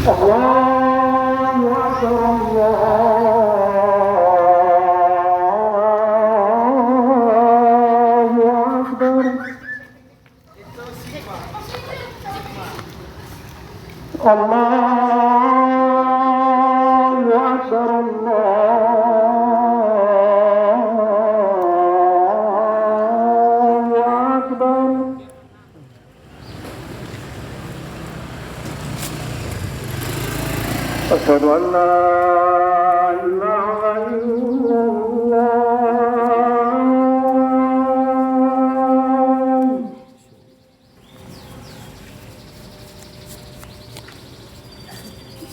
الله أكبر الله أكبر الله أكبر الله أكبر أشهد أن لا إله إلا الله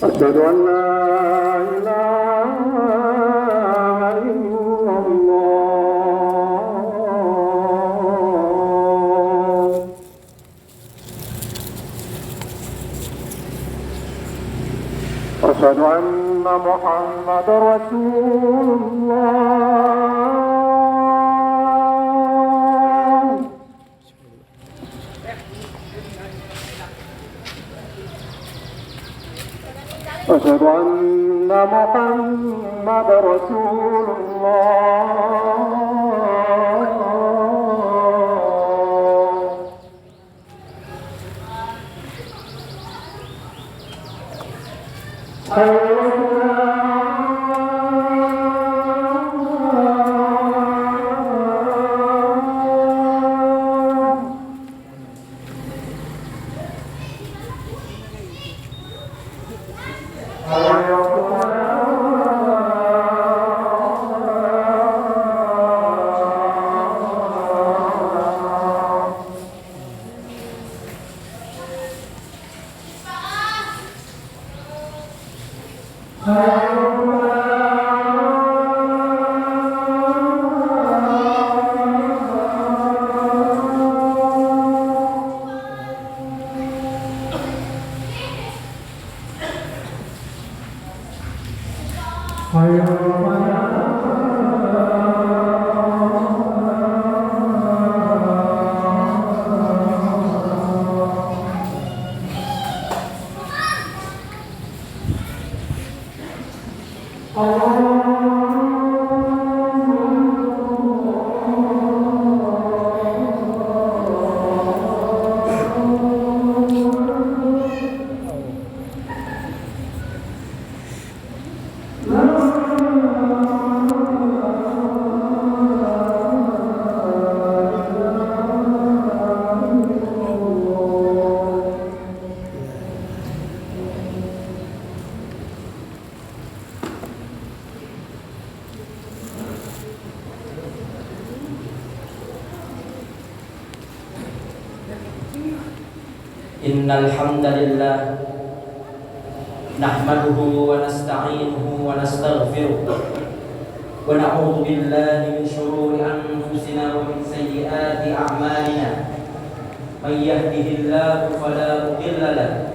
أشهد أن لا إله إلا الله أشهد أن محمد رسول الله أشهد أن محمد رسول Innal hamdalillah nahmaduhu wa nasta'inuhu wa nastaghfiruh wa na'udzu billahi min shururi anfusina wa min sayyiati a'malina may yahdihillahu fala mudilla lahu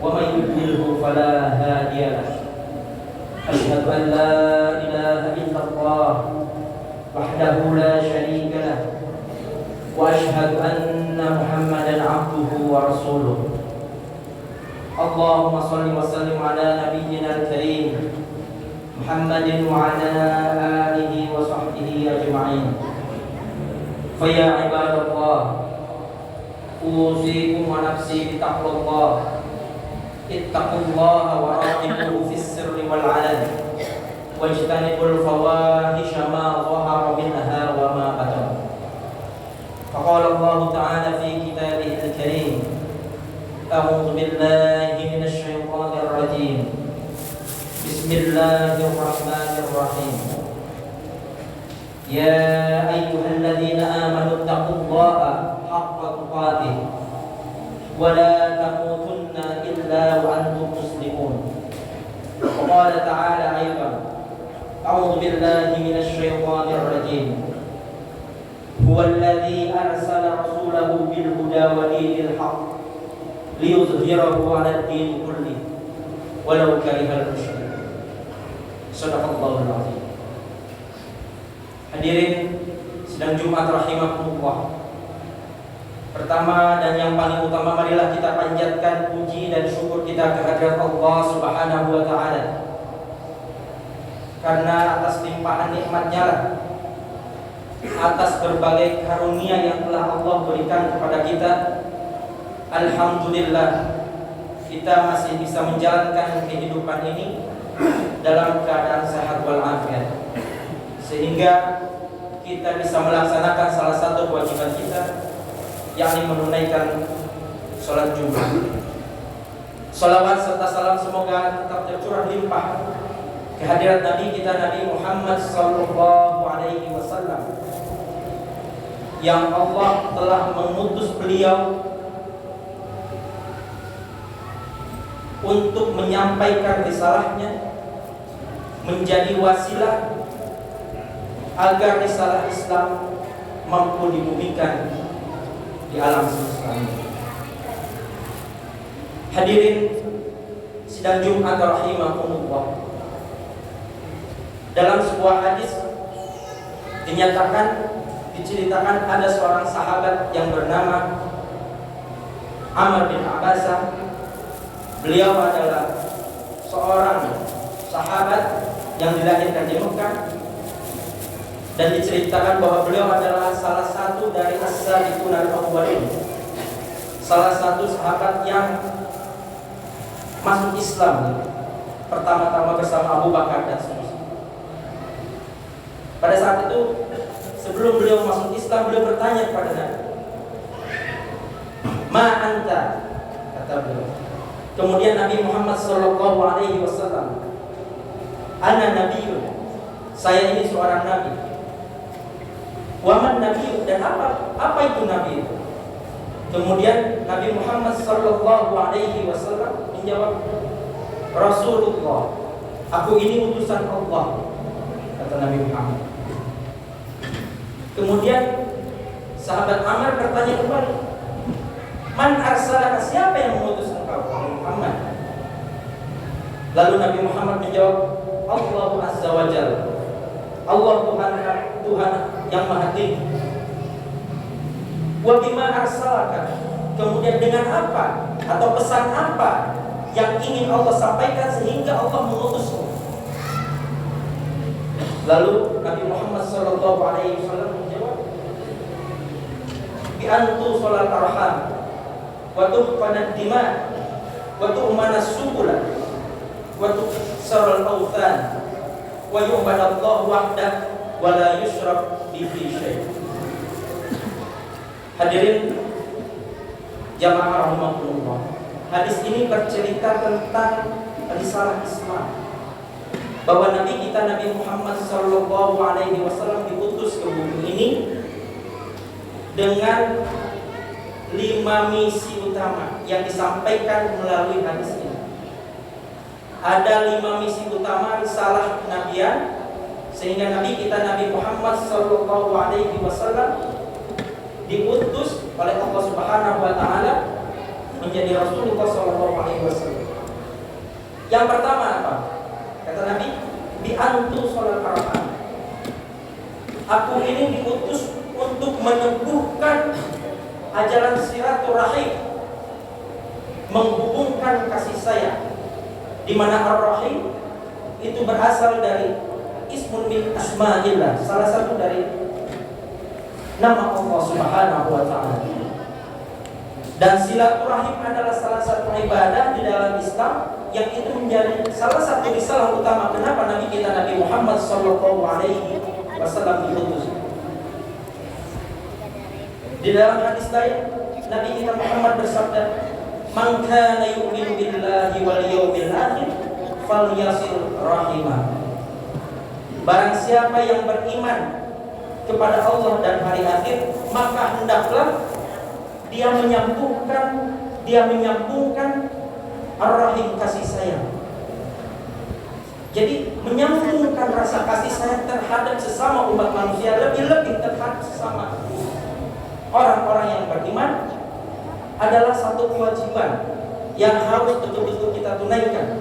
wa may yudlilhu fala hadiya lahu ashhadu an la ilaha illallah wahdahu la sharika lahu wa ashhadu anna Muhammadan abduhu wa rasuluh. Allahumma salli wa sallim ala nabiyyina al-karim Muhammadin wa ala alihi wa sahbihi ajma'in. Fa ya ibadallah, usikum wa nafsi bi taqwallah. Ittaqullaha wa raqibuhu fis sirri wal 'alan wajtanibul fawahisha ma dhahara minha wa ma batan. فقال الله تعالى في كتابه الكريم أعوذ بالله من الشيطان الرجيم بسم الله الرحمن الرحيم يا أيها الذين آمنوا اتقوا الله حق تقاته ولا تموتن إلا وأنتم مسلمون. وقال تعالى أيضا أعوذ بالله من الشيطان الرجيم هو الذي أرسل رسوله بالهدى ودين الحق ليظهره على الدين كله ولو كره المشركون. Shadaqallahul azim. Hadirin sidang Jumat rahimakumullah. Pertama dan yang paling utama, marilah kita panjatkan puji dan syukur kita kehadirat Allah Subhanahu wa taala. Karena atas limpahan nikmat-Nya lah, atas berbagai karunia yang telah Allah berikan kepada kita, alhamdulillah kita masih bisa menjalankan kehidupan ini dalam keadaan sehat walafiat, sehingga kita bisa melaksanakan salah satu kewajiban kita, yakni menunaikan sholat Jumat. Salawat serta salam semoga tetap tercurah limpah kehadirat Nabi kita, Nabi Muhammad sallallahu alaihi wasallam, yang Allah telah mengutus beliau untuk menyampaikan risalahnya, menjadi wasilah agar risalah Islam mampu dibumikan di alam semesta ini. Hadirin sidang Jumat rahimakumullah. Dalam sebuah hadis diceritakan ada seorang sahabat yang bernama Amr bin Abbasah. Beliau adalah seorang sahabat yang dilahirkan di Mekah, dan diceritakan bahwa beliau adalah salah satu dari as-sabiqun al-awwalin, salah satu sahabat yang masuk Islam pertama-tama bersama Abu Bakar dan seterusnya. Pada saat itu, sebelum beliau masuk Islam, beliau bertanya kepada Nabi, "Ma anta?" kata beliau. Kemudian Nabi Muhammad sallallahu alaihi wasallam, "Ana nabiyyun." Saya ini seorang nabi. "Wa man nabiyyun?" Dan apa itu nabi itu? Kemudian Nabi Muhammad sallallahu alaihi wasallam menjawab, "Rasulullah, aku ini utusan Allah," kata Nabi Muhammad. Kemudian sahabat Amr bertanya kembali, "Man arsalaka?" Siapa yang mengutus engkau, Muhammad? Lalu Nabi Muhammad menjawab, "Allah Azza wa Jalla." Allah Tuhan yang Maha Tinggi. "Wa bima arsalaka?" Kemudian dengan apa atau pesan apa yang ingin Allah sampaikan sehingga Allah mengutusmu? Lalu Nabi Muhammad sallallahu alaihi wasallam menjawab, "Bi antu salat arham wa tuhqana dima wa tu'mana subula wa tuksarul awthan wa yu'badallahu wahdah wa la yusyrak bihi syai'." Hadirin jamaah rahimakumullah, hadis ini bercerita tentang risalah Islam, bahwa Nabi kita Nabi Muhammad sallallahu alaihi wasallam diutus ke bumi ini dengan 5 misi utama yang disampaikan melalui hadis ini. Ada 5 misi utama risalah kenabian, sehingga Nabi kita Nabi Muhammad sallallahu alaihi wasallam diutus oleh Allah Subhanahu wa taala menjadi Rasulullah sallallahu alaihi wasallam. Yang pertama apa? Kata Nabi, "Bi antu salat arham." Aku ini diutus untuk meneguhkan ajaran silaturahim, menghubungkan kasih sayang, di mana ar-rahim itu berasal dari ismun min asma'illah, salah satu dari nama Allah Subhanahu wa taala. Dan silaturahim adalah salah satu ibadah di dalam Islam yang itu menjadi salah satu risalah utama kenapa Nabi kita Nabi Muhammad sallallahu alaihi wasallam diutus. Di dalam hadis lain Nabi kita Muhammad bersabda, "Man kana yu'minu billahi wal yawmil akhir falyasil rahimah." Barang siapa yang beriman kepada Allah dan hari akhir, maka hendaklah dia menyambungkan ar-rahim, kasih sayang. Jadi menyambungkan rasa kasih sayang terhadap sesama umat manusia, lebih-lebih terhadap sesama orang-orang yang beriman adalah satu kewajiban yang harus betul-betul kita tunaikan.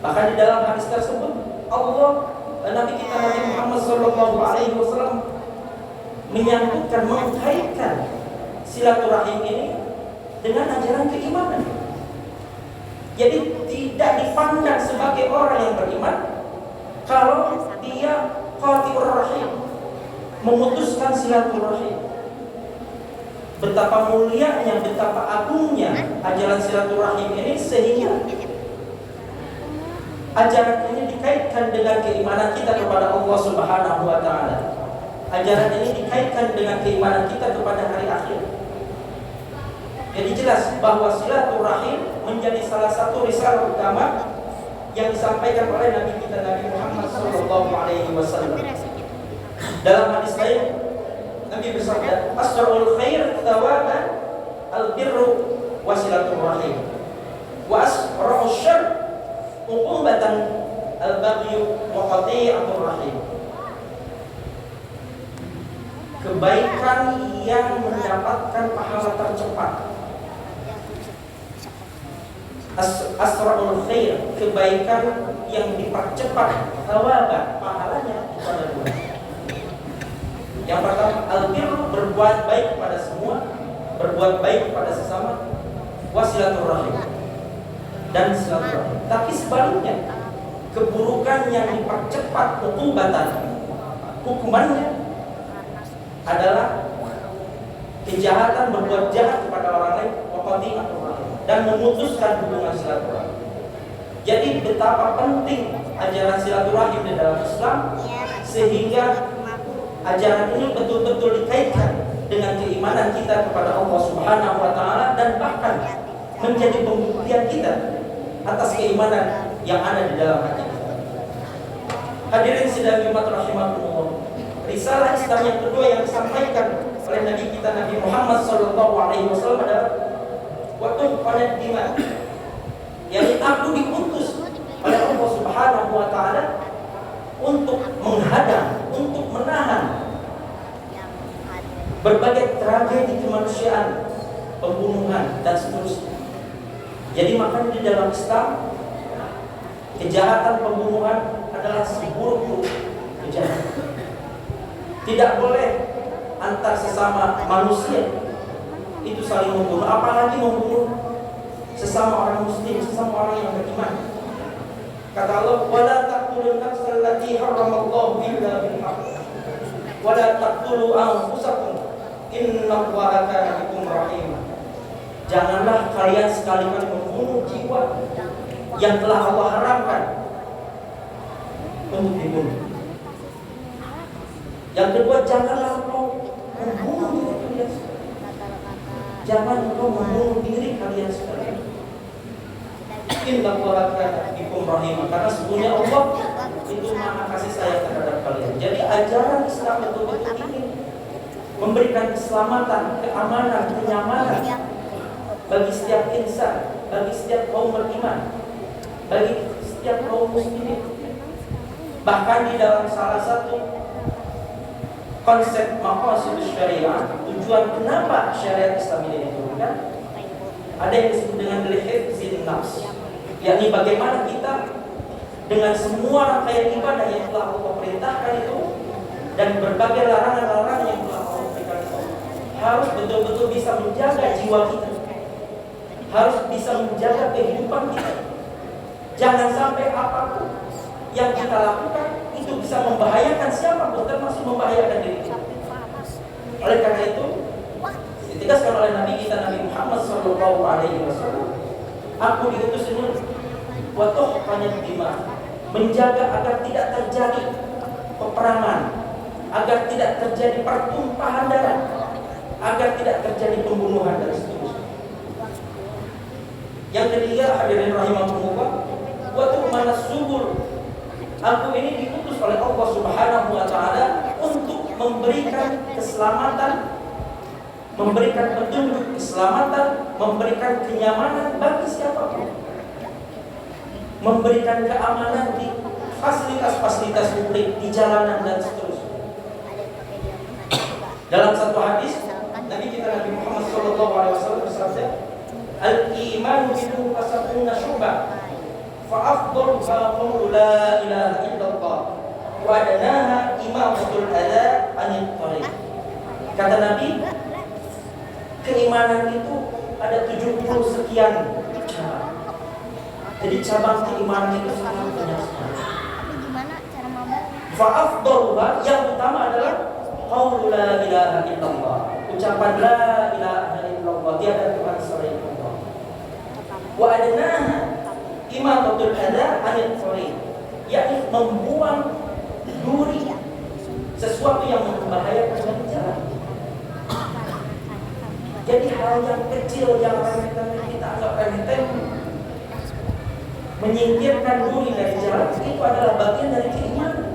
Bahkan di dalam hadis tersebut Allah dan Nabi kita Nabi Muhammad sallallahu alaihi wasallam menyambutkan, mengkaitkan silaturahim ini dengan ajaran keimanan. Jadi tidak dipandang sebagai orang yang beriman kalau dia qati'ur rahim, memutuskan silaturahim. Betapa mulianya, betapa agungnya ajaran silaturahim ini, sehingga ajaran ini dikaitkan dengan keimanan kita kepada Allah Subhanahu wa taala. Ajaran ini dikaitkan dengan keimanan kita kepada hari akhir. Jadi jelas bahwa silaturahim menjadi salah satu risalah utama yang disampaikan oleh Nabi kita Nabi Muhammad sallallahu alaihi wasallam. Dalam hadis lain Nabi bersabda, "Asrarul khair thawaban al-birru wa silaturahim. Wa asrarul syarr uqubatan al-baghyu wa qati'atur rahim." Kebaikan yang mendapatkan pahala tercepat. Asrarul khair, kebaikan yang dipercepat, thawaban, pahalanya itu ada dua. Yang pertama, al-birru, berbuat baik kepada semua, berbuat baik kepada sesama, wasilaturrahim, dan silaturahim. Tapi sebaliknya, keburukan yang dipercepat hukumannya adalah kejahatan, berbuat jahat kepada orang lain, dan memutuskan hubungan silaturahim. Jadi betapa penting ajaran silaturahim di dalam Islam, sehingga ajaran ini betul-betul dikaitkan dengan keimanan kita kepada Allah Subhanahu wa taala, dan bahkan menjadi pembuktian kita atas keimanan yang ada di dalam hati kita. Hadirin sidang Jumat rahimakumullah. Risalah Islam yang kedua yang disampaikan oleh Nabi kita Nabi Muhammad sallallahu alaihi wasallam adalah waktu pada diman. Yang aku diutus oleh Allah Subhanahu wa taala untuk menghadang, untuk menahan berbagai tragedi kemanusiaan, pembunuhan dan seterusnya. Jadi makanya di dalam Islam kejahatan pembunuhan adalah seburuk-buruk kejahatan. Tidak boleh antar sesama manusia itu saling membunuh, apalagi membunuh sesama orang muslim, sesama orang yang beriman. Kata Allah, "Wala taqtulun nafsal lati harramallahu illa bil haqq. Wala taqtulu anfusakum. Innallaha kana bikum rahima." Janganlah kalian sekali-kali membunuh jiwa yang telah Allah haramkan untuk dibunuh. Yang kedua, janganlah engkau membunuh diri kalian. Jangan engkau membunuh diri kalian sekalian. Innallaha kana bikum rahima, karena sesungguhnya Allah itu Maha kasih sayang terhadap kalian. Jadi ajaran Islam betul-betul ingin memberikan keselamatan, keamanan, kenyamanan bagi setiap insan, bagi setiap kaum beriman, bagi setiap kaum muslimin. Bahkan di dalam salah satu konsep maqasid syariah, tujuan kenapa syariat Islam ini diturunkan, ada yang disebut dengan hifdzin nafs, yakni bagaimana kita dengan semua rangkaian ibadah yang telah Allah perintahkan itu dan berbagai larangan-larangan yang telah Allah berikan itu, harus betul-betul bisa menjaga jiwa kita, harus bisa menjaga kehidupan kita. Jangan sampai apapun yang kita lakukan itu bisa membahayakan siapapun, termasuk membahayakan diri kita. Oleh karena itu, ditegaskan oleh Nabi kita Nabi Muhammad sallallahu alaihi wasallam, aku diutus ini wa tuhqanid dima, menjaga agar tidak terjadi peperangan, agar tidak terjadi pertumpahan darah, agar tidak terjadi pembunuhan dan seterusnya. Yang ketiga, hadirin rahimakumullah, wa tu'manas subul. Aku ini diutus oleh Allah Subhanahu wa taala untuk memberikan keselamatan, memberikan petunjuk keselamatan, memberikan kenyamanan bagi siapapun, memberikan keamanan di fasilitas-fasilitas publik, di jalanan dan seterusnya. Dalam satu hadis, Nabi kita Nabi Muhammad SAW bersabda, "Al-iman bidu fasabuna syu'bah, fa'afdaluha qawlu la ilaha illallah, wa adnaha imamatul adha anit thariq." Kata Nabi, Keimanan itu ada 70 sekian cabang. Jadi cabang keimanan itu sangat banyak sekali. Fa'afdaluha, yang utama adalah qaulu la ilaha illallah. Ucapan la ilaha illallah, tiada Tuhan selain Allah. Wa adnaha imatatul adza 'anil tariq, yakni membuang duri, sesuatu yang membahayakan dari jalan. Jadi hal yang kecil yang remeh-temeh kita anggap remeh-temeh, menyingkirkan duri dari jalan, itu adalah bagian dari keimanan.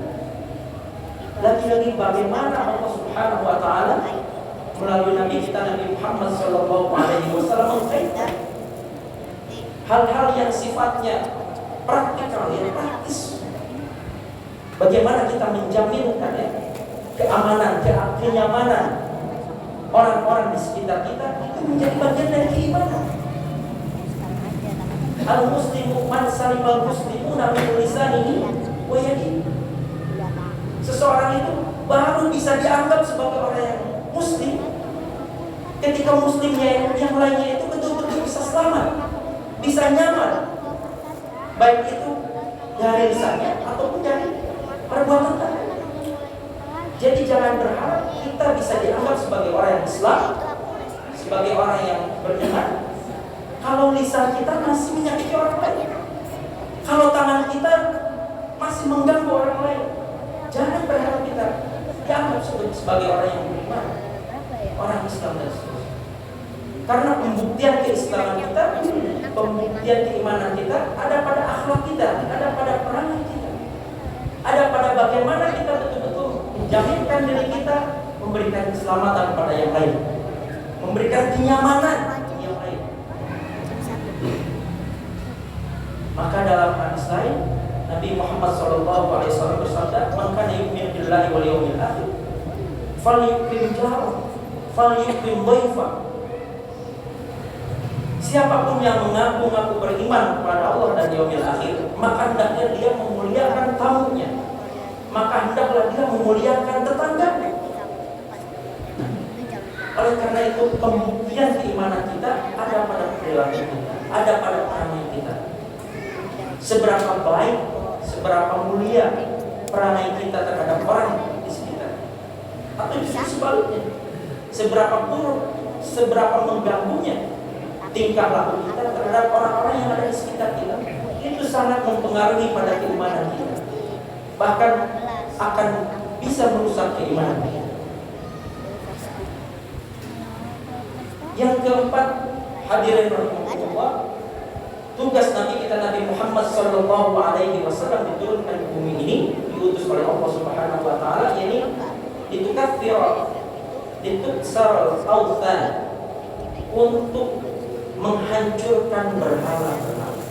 Lagi-lagi bagaimana Allah Subhanahu wa taala melalui Nabi kita Nabi Muhammad sallallahu alaihi wasallam mengkaitkan hal-hal yang sifatnya praktikal, yang praktis. Bagaimana kita menjaminkan keamanan, kenyamanan orang-orang di sekitar kita, itu menjadi bagian dari keimanan. Al-muslimu man salimal muslimuna min lisanihi wa yadihi. Seseorang itu baru bisa dianggap sebagai orang yang muslim ketika muslimnya yang lainnya itu betul-betul bisa selamat, bisa nyaman, baik itu dari lisannya ataupun dari perbuatan kita. Jadi jangan berharap kita bisa dianggap sebagai orang yang Islam, sebagai orang yang beriman, kalau lisan kita masih menyakiti orang lain, kalau tangan kita masih mengganggu orang lain. Jangan berharap kita dianggap sebagai orang yang beriman, orang Islam dan seterusnya. Karena pembuktian keislaman kita, pembuktian keimanan kita ada pada akhlak kita, ada pada perangai kita, ada pada bagaimana kita betul-betul menjaminkan diri kita, memberikan keselamatan pada yang lain, memberikan kenyamanan yang lain. Maka dalam hadis lain Nabi Muhammad SAW bersabda, "Man kana yu'minu billahi wal yawmil akhir, falyukrim jarahu, falyukrim dhaifahu." Siapapun yang mengaku-ngaku beriman kepada Allah dan yaumil akhir, maka hendaknya dia memuliakan tamunya, maka hendaklah dia memuliakan tetangganya. Oleh karena itu, pembuktian keimanan kita ada pada perilaku kita, ada pada perangai kita. Seberapa baik, seberapa mulia perangai kita terhadap orang di sekitar, atau justru sebaliknya, seberapa buruk, seberapa mengganggunya tingkah laku kita terhadap orang-orang yang ada di sekitar kita, itu sangat mempengaruhi pada keimanan kita, bahkan akan bisa merusak keimanan kita. Yang keempat, hadirin rahimakumullah, tugas Nabi kita Nabi Muhammad sallallahu alaihi wasallam diturunkan ke bumi ini, diutus oleh Allah Subhanahu wa taala, yakni ditukaffir, dituksar al-awthan, untuk menghancurkan berhala-berhala.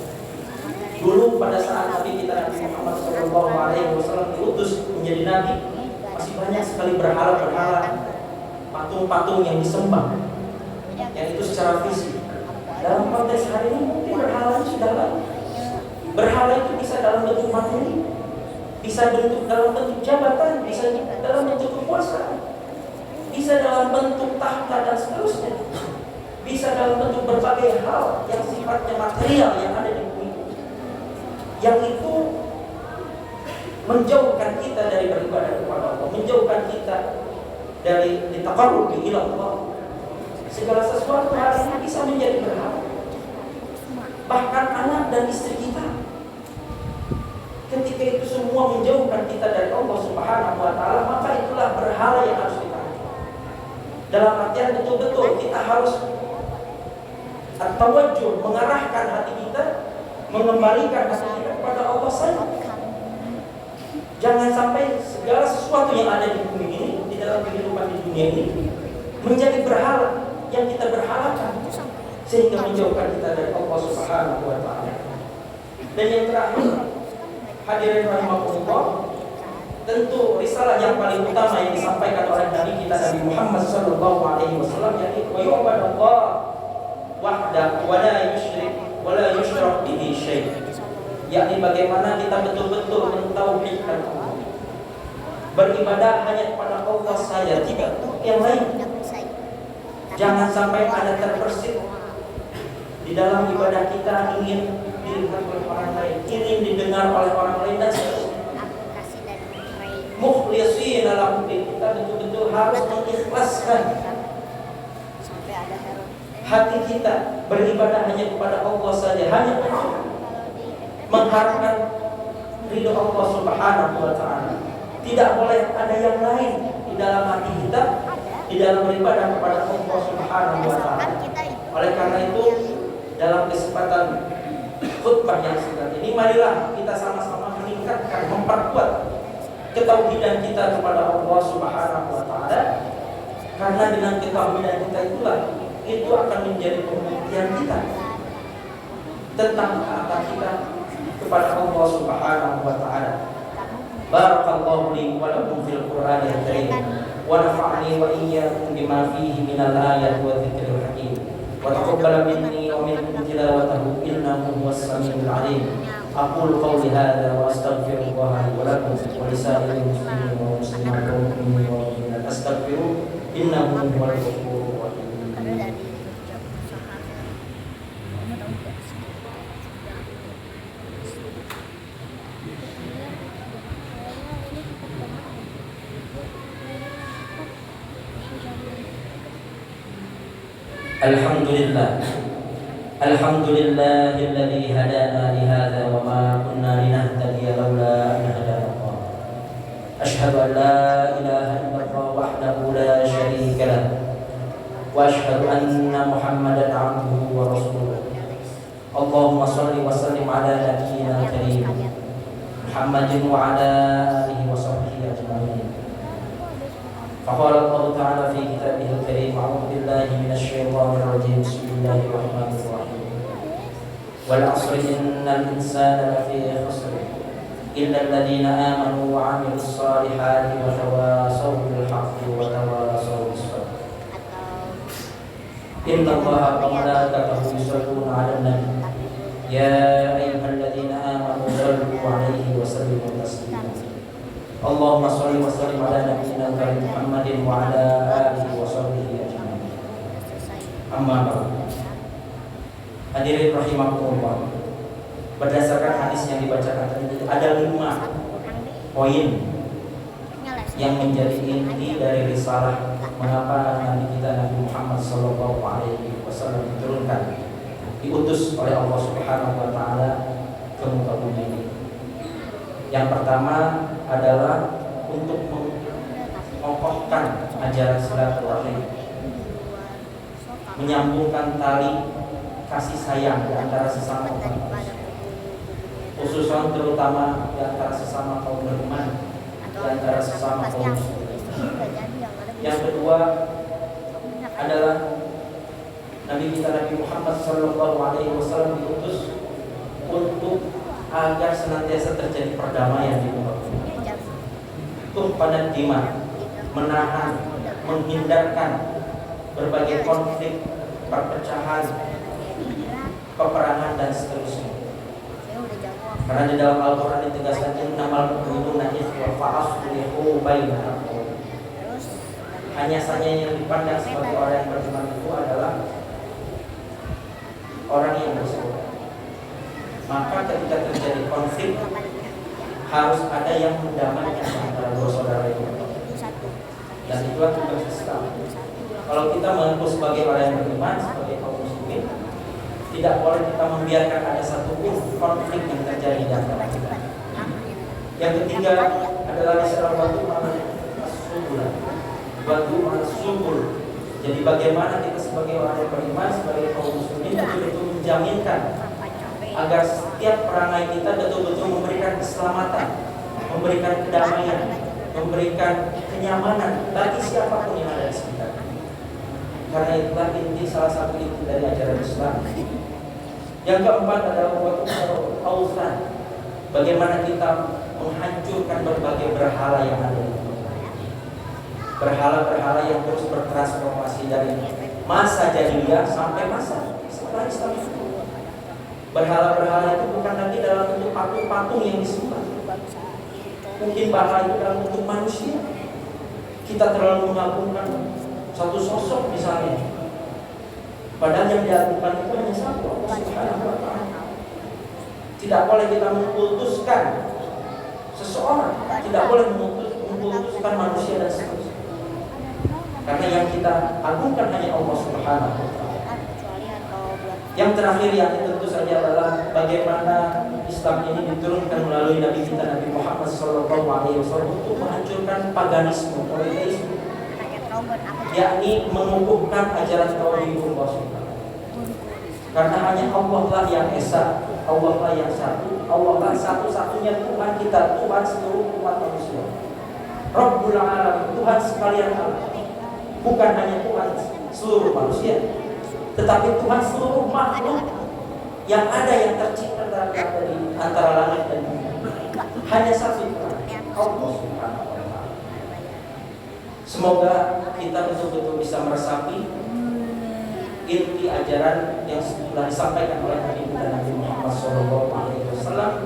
Dulu pada saat Nabi kita Nabi Muhammad sallallahu alaihi wasallam diutus menjadi nabi, masih banyak sekali berhala-berhala, patung-patung yang disembah, yang itu secara fisik. Dalam konteks hari ini mungkin berhala sudah lalu. Berhala itu bisa dalam bentuk materi, bisa dalam bentuk jabatan, bisa dalam bentuk kekuasaan, bisa dalam bentuk tahta dan seterusnya, bisa dalam bentuk berbagai hal yang sifatnya material yang ada di bumi. Yang itu menjauhkan kita dari beribadah kepada Allah, menjauhkan kita dari taqarrub ila Allah. Segala sesuatu hari ini bisa menjadi berhala. Bahkan anak dan istri kita, ketika itu semua menjauhkan kita dari Allah Subhanahu wa taala, maka itulah berhala yang harus kita hancurkan. Dalam artian betul-betul kita harus at-tawajjuh, mengarahkan hati kita, mengembalikan hati kita kepada Allah saja. Jangan sampai segala sesuatu yang ada di bumi ini, di dalam kehidupan di dunia ini, menjadi berhala yang kita berhalakan, sehingga menjauhkan kita dari Allah Subhanahu wa taala. Dan yang terakhir, hadirin rahimakumullah, tentu risalah yang paling utama yang disampaikan oleh Nabi kita Nabi Muhammad sallallahu alaihi wasallam, yaitu wa yu'badallah wahdahu wa la yusyrak bihi syai'. Yakni bagaimana kita betul-betul mentauhidkan Allah, beribadah hanya kepada Allah saja, tidak untuk yang lain. Jangan sampai ada terbersit di dalam ibadah kita ingin dilihat oleh orang lain, ingin didengar oleh orang lain dan seterusnya. Mukhlisin dalam kita betul-betul harus mengikhlaskan hati kita beribadah hanya kepada Allah saja, hanya untuk mengharapkan ridho Allah Subhanahu wa taala. Tidak boleh ada yang lain di dalam hati kita, di dalam beribadah kepada Allah Subhanahu wa taala. Oleh karena itu, dalam kesempatan khutbah yang singkat ini, marilah kita sama-sama meningkatkan, memperkuat ketauhidan kita kepada Allah Subhanahu wa taala. Karena dengan ketauhidan kita itu akan menjadi pembuktian kita tentang ketaatan kita kepada Allah Subhanahu wa taala. Barakallahu li wa lakum fil Qur'anil karim wa nafa'ani wa iyyakum bima fihi minal ayati wa dzikril hakim. Wa taqabbal minni wa minkum tilawatahu innahu huwas samiul alim. Aqulu qawli hadza wa astaghfirullah li wa lakum wa lisa'iril muslimin wa muslimat wa mu'minin wa mu'minat astaghfiruh innahu huwal ghafurur rahim. Alhamdulillahilladzi hadana li hadza wa ma kunna linahtadiya laula an hadana Allah. Asyhadu an la ilaha illallah wahdahu la syarika lah wa asyhadu anna Muhammadan abduhu wa rasuluh. Allahumma shalli wa sallim ala nabiyyina karim Muhammadin wa ala alihi wa sahbihi ajma'in. فقال الله تعالى في كتابه الكريم أعوذ بالله من الشيطان الرجيم بسم الله الرحمن الرحيم والعصر إن الإنسان لفي خسر إلا الذين آمنوا وعملوا الصالحات وتواصوا بالحق وتواصوا بالصبر إن الله وملائكته يصلون على النبي يا أيها الذين آمنوا صلوا عليه وسلموا تسليما Allahumma sholli wa sallim ala nabiyyina Muhammadin wa ala alihi wa sahbihi ajma'in. Amma ba'du. Hadirin rahimakumullah. Berdasarkan hadis yang dibacakan tadi, ada 5 poin yang menjadi inti dari risalah mengapa Nabi kita Nabi Muhammad sallallahu alaihi wasallam diturunkan, diutus oleh Allah Subhanahu wa taala ke muka bumi ini. Yang pertama adalah untuk mengokohkan ajaran silaturahim, menyambungkan tali kasih sayang di antara sesama umat manusia, khususnya terutama di antara sesama kaum beriman, di antara sesama kaum muslimin. Yang kedua adalah Nabi kita Nabi Muhammad SAW diutus untuk agar senantiasa terjadi perdamaian di muka bumi. Tumpahan dima, menahan, menghindarkan berbagai konflik, perpecahan, peperangan dan seterusnya. Karena di dalam Al-Quran ditegaskan innamal mu'minuna ikhwah fa'aslihu bainahum. Hanya saja yang dipandang sebagai orang yang beriman itu adalah orang yang bersaudara. Maka ketika terjadi konflik harus ada yang mendamaikan antara dua saudara itu. Dan itulah tugas Islam. Kalau kita mengaku sebagai orang yang beriman, sebagai kaum muslimin, tidak boleh kita membiarkan ada satupun konflik yang terjadi di antara kita. Yang ketiga adalah istilah batu subul. Jadi bagaimana kita sebagai orang yang beriman, sebagai kaum muslimin betul-betul menjaminkan agar setiap perangai kita betul-betul memberikan keselamatan, memberikan kedamaian, memberikan kenyamanan bagi siapapun yang ada di sekitar. Karena itulah inti salah satu inti dari ajaran Islam. Yang keempat adalah awsan. Bagaimana kita menghancurkan berbagai berhala yang ada di dunia. Berhala-berhala yang terus bertransformasi dari masa jahiliyah sampai masa setelah Islam itu. Berhala-berhala itu bukan lagi dalam bentuk patung-patung yang disembah. Mungkin berhala itu dalam bentuk manusia. Kita terlalu mengagungkan satu sosok misalnya, Padahal yang diaturkan itu hanya satu, Allah Subhanahu wa Ta'ala. Tidak boleh kita mengkultuskan seseorang, tidak boleh mengkultuskan manusia dan seterusnya. Karena yang kita agungkan hanya Allah Subhanahu wa Ta'ala. Yang terakhir yang tentu saja adalah bagaimana Islam ini diturunkan melalui Nabi kita Nabi Muhammad SAW untuk menghancurkan paganisme, politeisme, yakni mengukuhkan ajaran tauhid Allah Subhanahu. Karena hanya Allah lah yang esa, Allah lah yang satu, Allah lah satu-satunya Tuhan kita, Tuhan seluruh umat manusia. Rabbul Alamin, Tuhan sekalian alam. Bukan hanya Tuhan seluruh manusia, tetapi Tuhan seluruh makhluk yang ada, yang tercipta dari antara langit dan bumi. Hanya satu Tuhan, Allah Subhanahu wa Ta'ala. Semoga kita betul-betul bisa meresapi inti ajaran yang telah disampaikan oleh Nabi Nabi Muhammad SAW,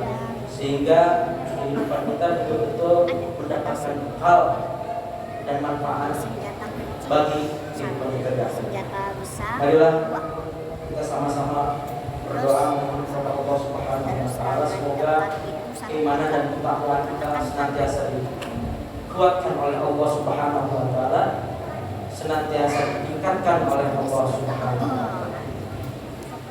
sehingga kehidupan kita betul-betul mendapatkan hal dan manfaat bagi kehidupan kita. Marilah kita sama-sama berdoa kepada Allah Subhanahu wa Ta'ala, semoga keimanan dan ketakwaan kita senantiasa dikuatkan oleh Allah Subhanahu wa Ta'ala, senantiasa ditingkatkan oleh Allah Subhanahu wa Ta'ala.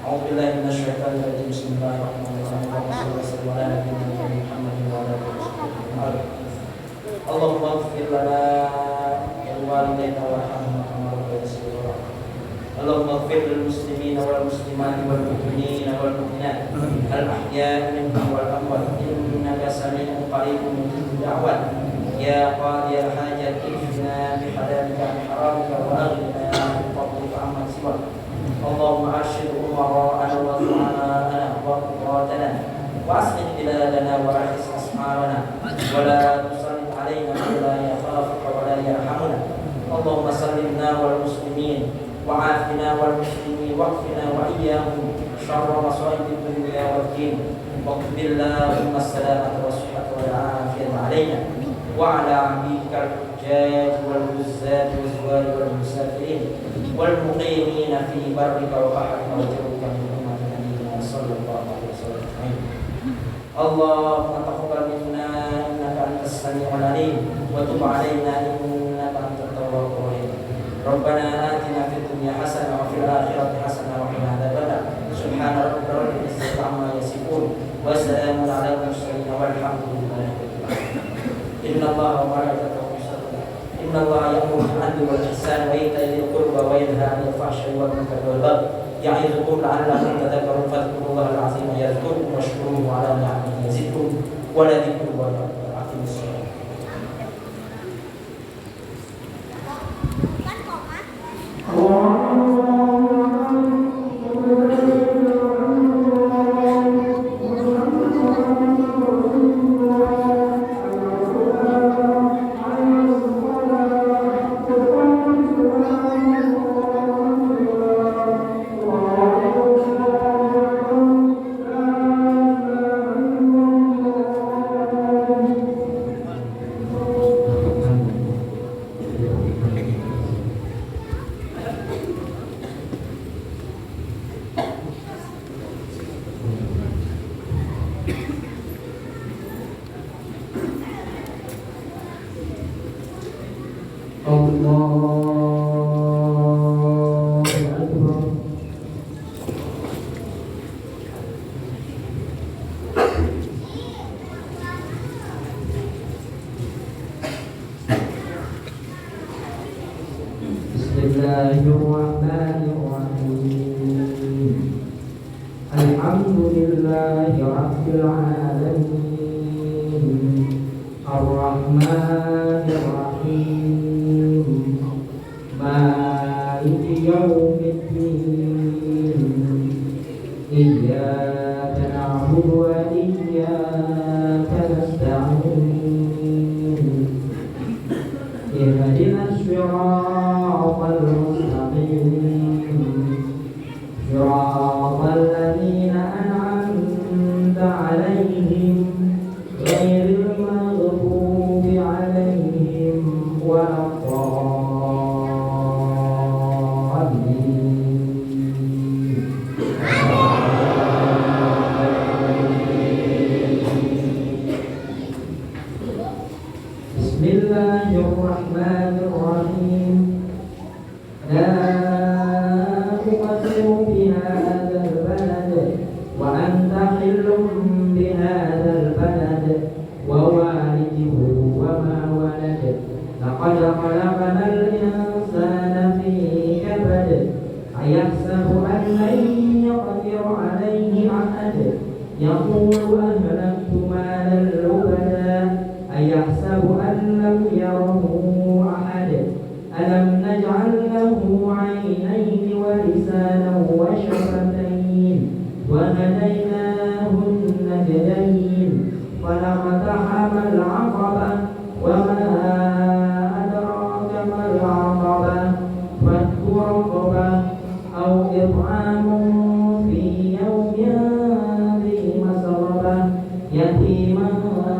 A'udzubillahi minasyaitonir rajim. Bismillahirrahmanirrahim. Wassallallahu ala nabiyyina Muhammadin wa ala alihi wasallam. Allahumma ighfir lana wa liwalidayna warhamna kama rabbayana shaghira. Allahumma ighfir lil muslimina wal muslimati wal mu'minina wal mu'minat al ahya'i minhum wal amwat innaka sami'un qaribun mujibud da'wat. Ya qadiyal hajat ihfina bi halalika an haramika wa aghnina bi fadlika amman siwak. Allahumma arshid umara'ana wa du'a'ana wa quwwatana wa aslih biladana wa ahis asma'ana wa la tusallit alaina man la yakhafuka wa la yarhamuna. Allahumma sallimna wal muslimin wa afina wal muslimin waqfina wa iyyahum syarra masaibid dunya wad din. Waqfillahumma as-salamata wa sihhata wa al-afiyata alaina wa ala abdika al-hujjaj wal huzzat wal zuwar wal musafirin wal muqimina fi barrika wa bahrika wa jawwika min ummati nabiyyina sallallahu alaihi wasallam. Allahumma taqabbal minna innaka antas samiul alim wa tub alaina innaka antat tawwabur rahim. Rabbana atina fid dunya hasanah wa fil akhirati hasanah wa qina adzabannar. Subhana rabbika rabbil izzati amma yasifun wa salamun alal mursalin walhamdulillahi rabbil alamin. Inna Allaha wa malaikatahu yusalluna Inna Allaha ya'muru bil 'adli wal ihsani wa ita'i dzil qurba wa yanha 'anil fahsya'i wal munkari wal baghi ya'izukum la'allakum tadhakkarun. Fadhkurullaha al-'azima yadhkurkum washkuruhu 'ala ni'amihi yazidkum wa la dhikrullahi akbar. Aqimus shalah. Bismillahirrahmanirrahim. Alhamdulillahi rabbil alamin. Ar-Rahmanir Rahim. Maliki yaumiddin. Iyyaka na'budu wa iyyaka nasta'in. Ihdinas siratal mustaqim. Siratal ladzina an'amta 'alaihim ghairil maghdubi 'alaihim waladdallin. كمن له عينين ولسانا وشفتين وهديناه النجدين فلقتحم العقبة وما أدراك ما العقبة فك رقبة أو إطعام